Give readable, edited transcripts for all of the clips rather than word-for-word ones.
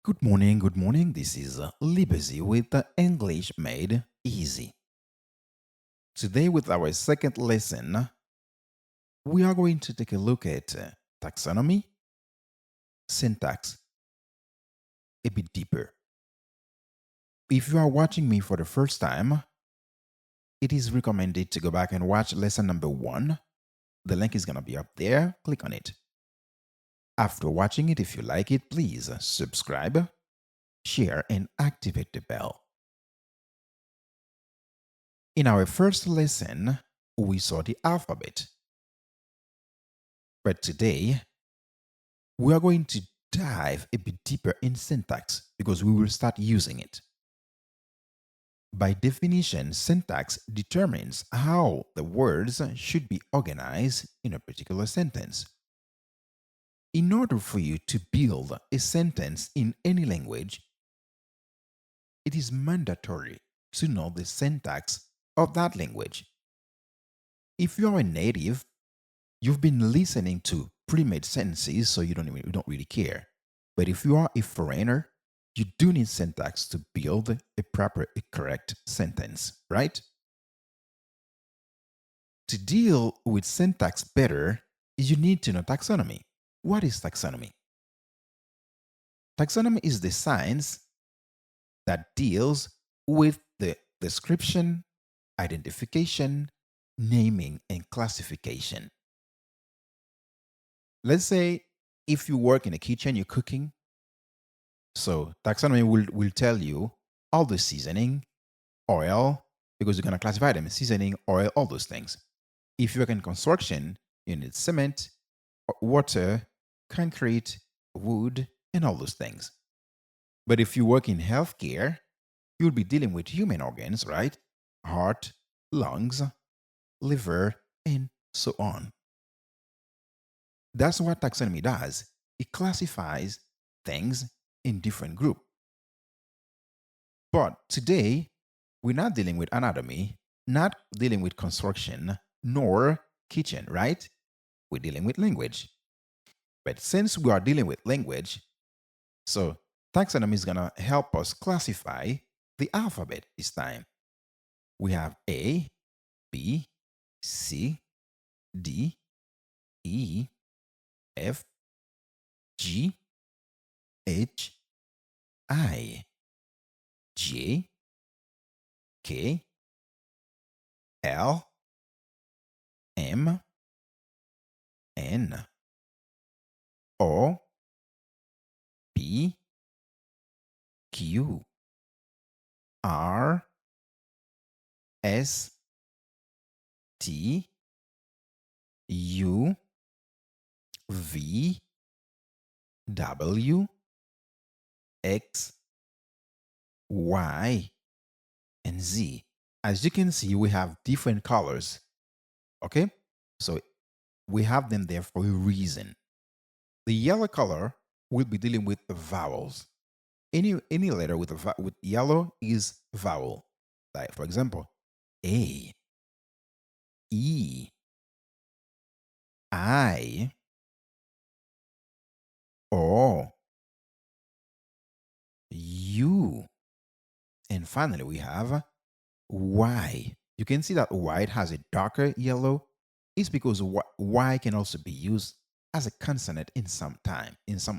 Good morning, good morning. This is Libesy with the English Made Easy. Today, with our second lesson, we are going to take a look at taxonomy, syntax, a bit deeper. If you are watching me for the first time, it is recommended to go back and watch lesson number 1. The link is going to be up there. Click on it. After watching it, if you like it, please subscribe, share, and activate the bell. In our first lesson, we saw the alphabet. But today, we are going to dive a bit deeper in syntax because we will start using it. By definition, syntax determines how the words should be organized in a particular sentence. In order for you to build a sentence in any language, it is mandatory to know the syntax of that language. If you are a native, you've been listening to pre-made sentences, so you don't really care. But if you are a foreigner, you do need syntax to build a correct sentence, right? To deal with syntax better, you need to know taxonomy. What is taxonomy? Taxonomy is the science that deals with the description, identification, naming, and classification. Let's say if you work in a kitchen, you're cooking. So taxonomy will tell you all the seasoning, oil, because you're going to classify them: seasoning, oil, all those things. If you work in construction, you need cement, water, concrete, wood, and all those things. But if you work in healthcare, you'll be dealing with human organs, right? Heart, lungs, liver, and so on. That's what taxonomy does. It classifies things in different groups. But today, we're not dealing with anatomy, not dealing with construction, nor kitchen, right? We're dealing with language. But since we are dealing with language, so taxonomy is going to help us classify the alphabet this time. We have A, B, C, D, E, F, G, H, I, J, K, L, M, N, O, P, Q, R, S, T, U, V, W, X, Y, and Z. As you can see, we have different colors. Okay? So we have them there for a reason. The yellow color will be dealing with the vowels. Any letter with with yellow is vowel. Like for example, A, E, I, O, U, and finally we have Y. You can see that white has a darker yellow. It's because Y can also be used as a consonant in some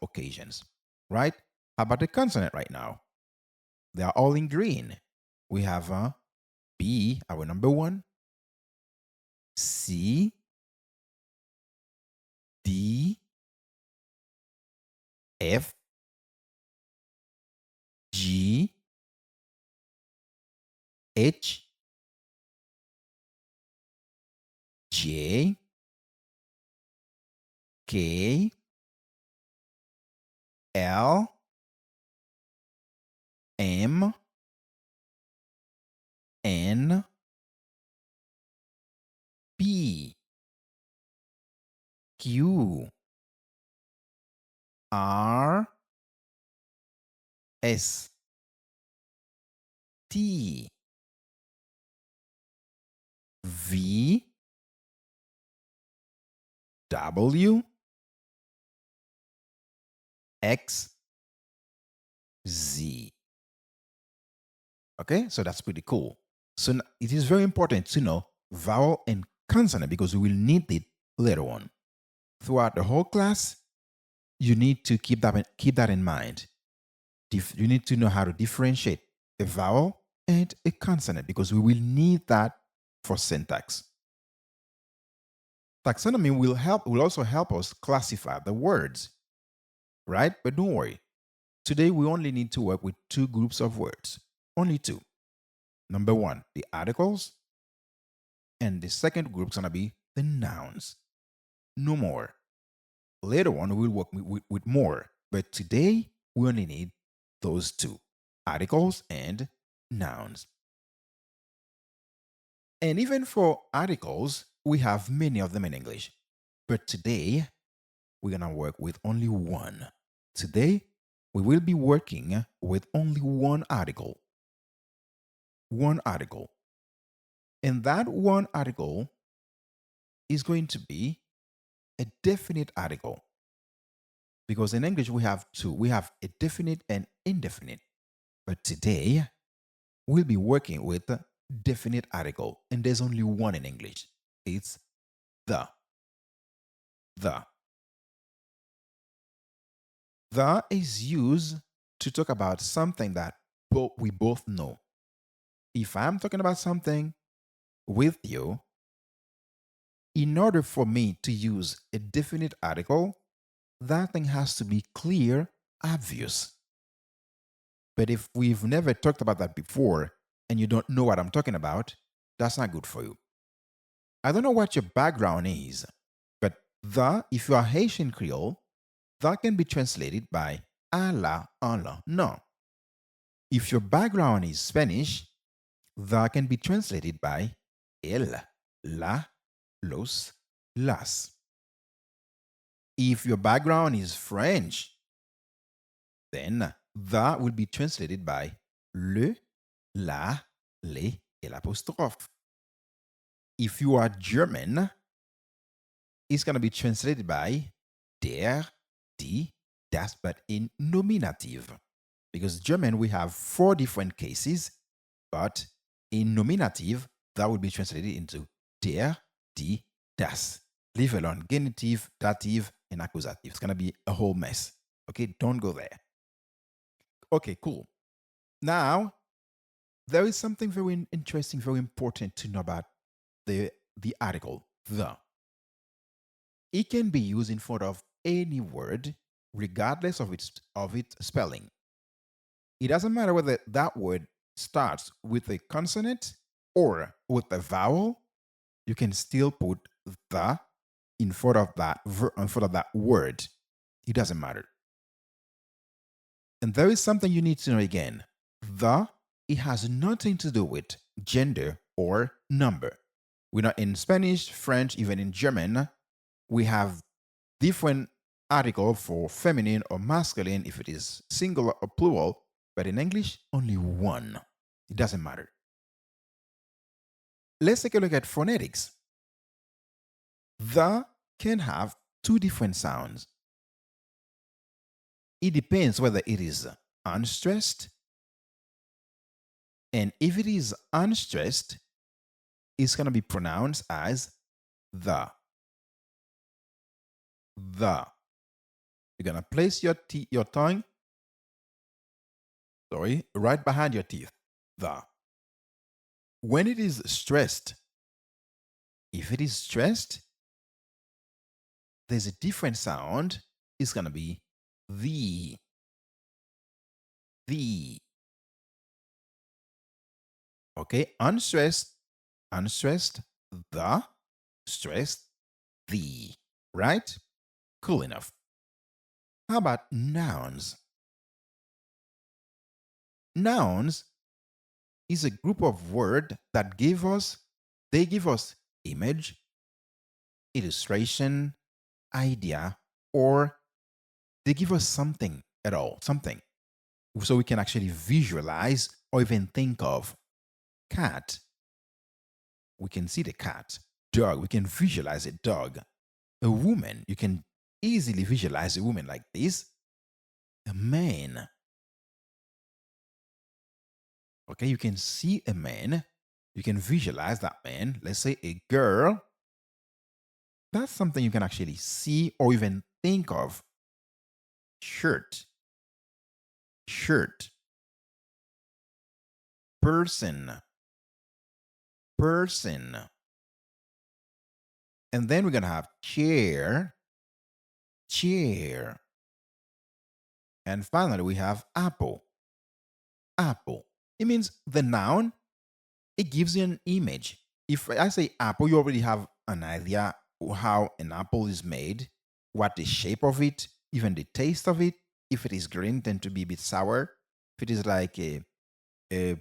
occasions, right? How about the consonant right now? They are all in green. We have B, our number one, C, D, F, G, H, J, K, L, M, N, P, Q, R, S, T, V, W, X, Z. Okay, so that's pretty cool. So it is very important to know vowel and consonant because we will need it later on. Throughout the whole class, you need to keep that in mind. You need to know how to differentiate a vowel and a consonant because we will need that for syntax. Taxonomy will also help us classify the words, right? But don't worry. Today we only need to work with two groups of words. Only two. Number one, the articles, and the second group is gonna be the nouns. No more. Later on we'll work with more. But today we only need those two. Articles and nouns. And even for articles, we have many of them in English. But today, we're going to work with only one. Today, we will be working with only one article. One article. And that one article is going to be a definite article. Because in English, we have two. We have a definite and indefinite. But today, we'll be working with a definite article. And there's only one in English. It's the. The. The is used to talk about something that we both know. If I'm talking about something with you, in order for me to use a definite article, that thing has to be clear, obvious. But if we've never talked about that before and you don't know what I'm talking about, that's not good for you. I don't know what your background is, but the, if you are Haitian Creole, that can be translated by a la, en la, no. If your background is Spanish, that can be translated by el, la, los, las. If your background is French, then that will be translated by le, la, les, et l'apostrophe. If you are German, it's going to be translated by der, die, das, but in nominative. Because German, we have 4 different cases, but in nominative, that would be translated into der, die, das. Leave alone genitive, dative, and accusative. It's going to be a whole mess. Okay, don't go there. Okay, cool. Now, there is something very interesting, very important to know about the article, the. It can be used in front of any word, regardless of its spelling. It doesn't matter whether that word starts with a consonant or with a vowel. You can still put the in front of that word. It doesn't matter. And there is something you need to know again. The, it has nothing to do with gender or number. We're not in Spanish, French, even in German. We have different article for feminine or masculine if it is singular or plural, but in English, only one. It doesn't matter. Let's take a look at phonetics. The can have 2 different sounds. It depends whether it is unstressed. And if it is unstressed, it's going to be pronounced as the. The. You're going to place your tongue, right behind your teeth. The. When it is stressed, if it is stressed, there's a different sound. It's going to be the. The. Okay, unstressed, the, stressed, the, right? Cool enough. How about nouns? Nouns is a group of words that give us image, illustration, idea, or they give us something at all, something. So we can actually visualize or even think of. Cat, we can see the cat. Dog, we can visualize a dog. A woman, you can easily visualize a woman like this. A man, Okay, you can see a man, you can visualize that man, let's say a girl. That's something you can actually see or even think of. Shirt, shirt, person, person. And then we're going to have chair, chair. And finally, we have apple, apple. It means the noun, it gives you an image. If I say apple, you already have an idea how an apple is made, what the shape of it, even the taste of it. If it is green, tend to be a bit sour. If it is like a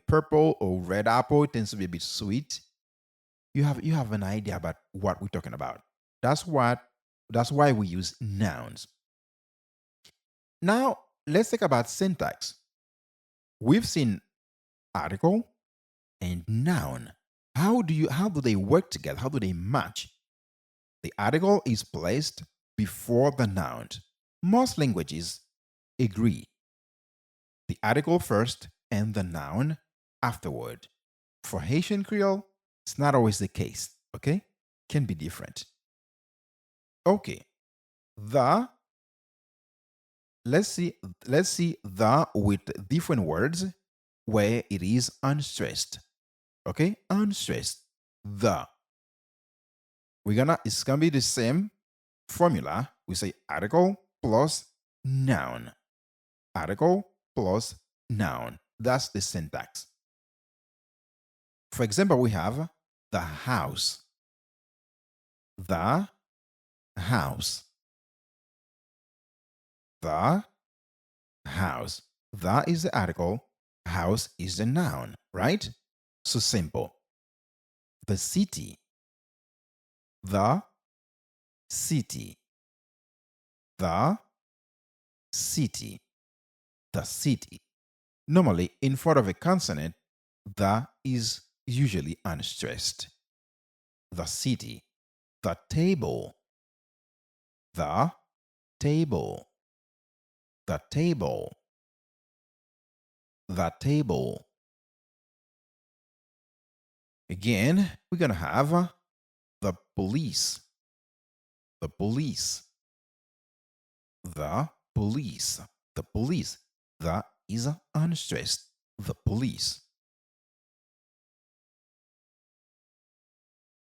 purple or red apple, it tends to be a bit sweet. You have an idea about what we're talking about. That's what that's why we use nouns. Now let's talk about syntax. We've seen article and noun. How do they work together? How do they match? The article is placed before the noun. Most languages agree. The article first and the noun afterward. For Haitian Creole, it's not always the case, okay? Can be different. Okay. The let's see the with different words where it is unstressed. Okay? Unstressed. The. It's gonna be the same formula. We say article plus noun. Article plus noun. That's the syntax. For example, we have the house. The house. The house. The is the article. House is the noun, right? So simple. The city. The city. The city. The city. Normally, in front of a consonant, the is usually unstressed. The city. The table. The table. The table. The table. Again, we're going to have the police. The police. The police. The police. The is unstressed. The police.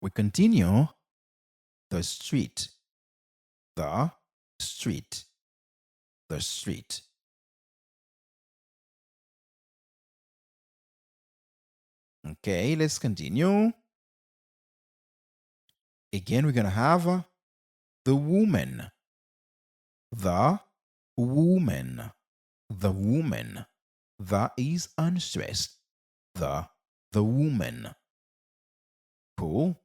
We continue. The street. The street. The street. Okay, let's continue. Again, we're going to have the woman. The woman. The woman. The is unstressed. The woman. Cool.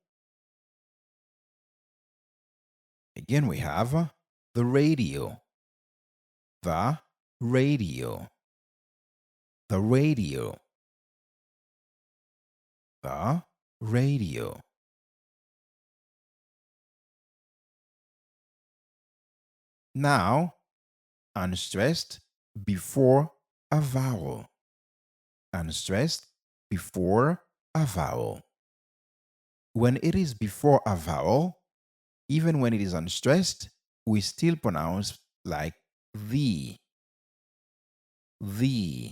Again, we have the radio. The radio. The radio. The radio. Now, unstressed before a vowel. Unstressed before a vowel. When it is before a vowel, even when it is unstressed, we still pronounce like the. The.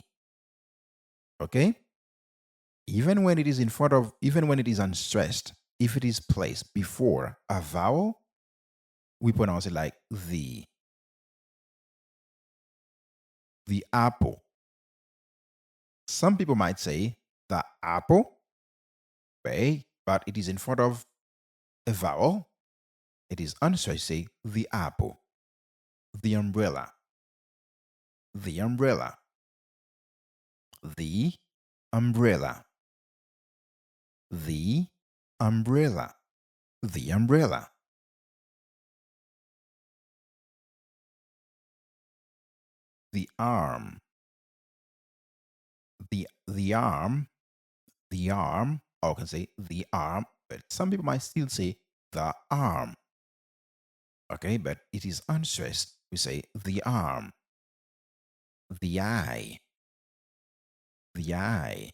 Okay? Even when it is even when it is unstressed, if it is placed before a vowel, we pronounce it like the. The apple. Some people might say the apple, okay, but it is in front of a vowel. It is unstressed, say the apple. The umbrella. The umbrella. The umbrella. The umbrella. The umbrella. The arm. The arm. The arm. Or can say the arm, but some people might still say the arm. Okay, but it is unstressed. We say the arm. The eye. The eye.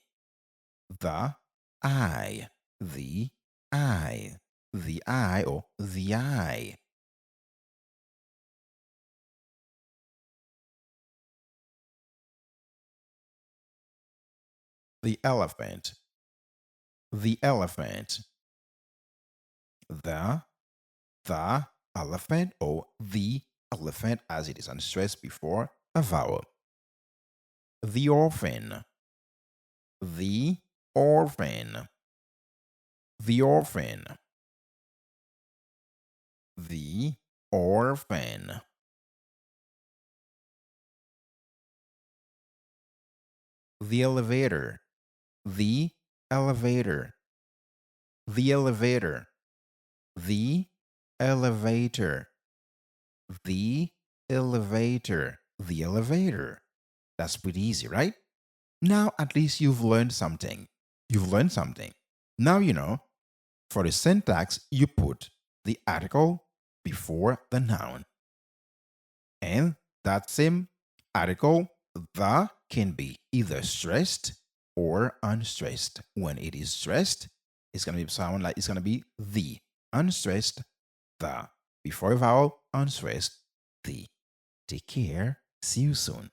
the eye, the eye, the eye, or the eye. The elephant, the elephant, the elephant, or the elephant as it is unstressed before a vowel. The orphan, the orphan, the orphan, the orphan. The elevator, the elevator, the elevator, the elevator, the elevator, the elevator. That's pretty easy, right? Now at least you've learned something. You've learned something. Now you know, for the syntax, you put the article before the noun. And that same article, the, can be either stressed or unstressed. When it is stressed, it's going to be sound like it's going to be the. Unstressed, the. Before a vowel, unstressed, the. Take care. See you soon.